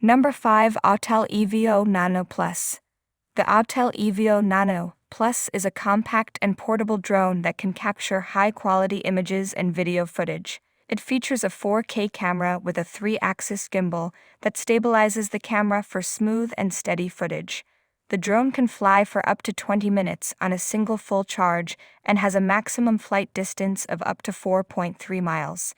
Number 5. Autel EVO Nano Plus. The Autel EVO Nano Plus is a compact and portable drone that can capture high-quality images and video footage. It features a 4K camera with a 3-axis gimbal that stabilizes the camera for smooth and steady footage. The drone can fly for up to 20 minutes on a single full charge and has a maximum flight distance of up to 4.3 miles.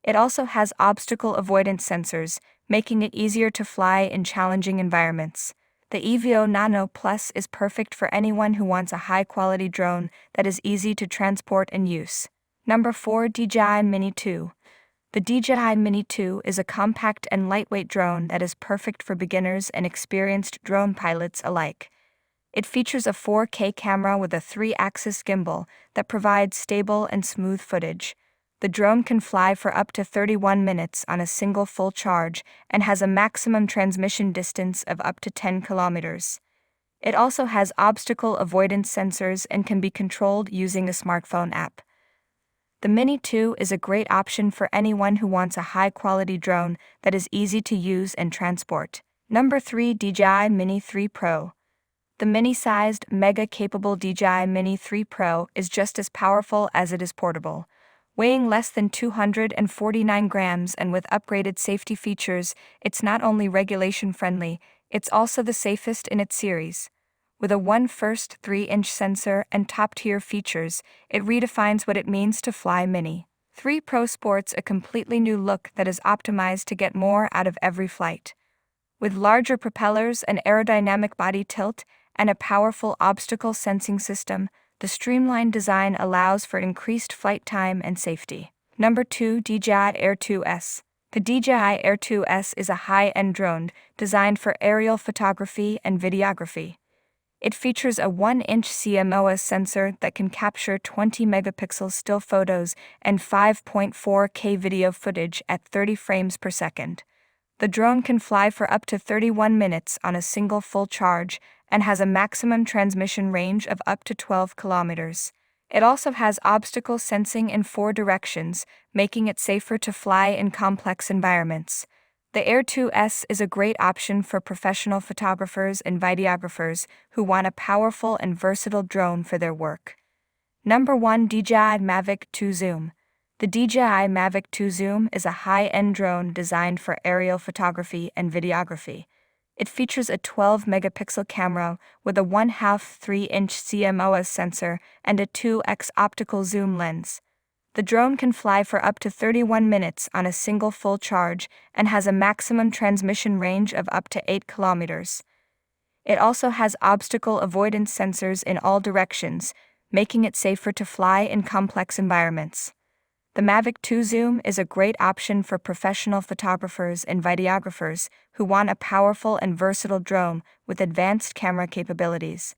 It also has obstacle avoidance sensors, making it easier to fly in challenging environments. The EVO Nano Plus is perfect for anyone who wants a high-quality drone that is easy to transport and use. Number 4. DJI Mini 2. The DJI Mini 2 is a compact and lightweight drone that is perfect for beginners and experienced drone pilots alike. It features a 4K camera with a 3-axis gimbal that provides stable and smooth footage. The drone can fly for up to 31 minutes on a single full charge and has a maximum transmission distance of up to 10 kilometers. It also has obstacle avoidance sensors and can be controlled using a smartphone app. The Mini 2 is a great option for anyone who wants a high-quality drone that is easy to use and transport. Number 3. DJI Mini 3 Pro. The mini-sized, mega-capable DJI Mini 3 Pro is just as powerful as it is portable. Weighing less than 249 grams and with upgraded safety features, it's not only regulation-friendly, it's also the safest in its series. With a 1/1 3-inch sensor and top-tier features, it redefines what it means to fly Mini 3 Pro sports a completely new look that is optimized to get more out of every flight. With larger propellers, an aerodynamic body tilt, and a powerful obstacle sensing system, the streamlined design allows for increased flight time and safety. Number 2. DJI Air 2S. The DJI Air 2S is a high-end drone designed for aerial photography and videography. It features a 1-inch CMOS sensor that can capture 20-megapixel still photos and 5.4K video footage at 30 frames per second. The drone can fly for up to 31 minutes on a single full charge and has a maximum transmission range of up to 12 kilometers. It also has obstacle sensing in 4 directions, making it safer to fly in complex environments. The Air 2S is a great option for professional photographers and videographers who want a powerful and versatile drone for their work. Number 1. DJI Mavic 2 Zoom. The DJI Mavic 2 Zoom is a high-end drone designed for aerial photography and videography. It features a 12-megapixel camera with a 1/2 3-inch CMOS sensor and a 2x optical zoom lens. The drone can fly for up to 31 minutes on a single full charge and has a maximum transmission range of up to 8 kilometers. It also has obstacle avoidance sensors in all directions, making it safer to fly in complex environments. The Mavic 2 Zoom is a great option for professional photographers and videographers who want a powerful and versatile drone with advanced camera capabilities.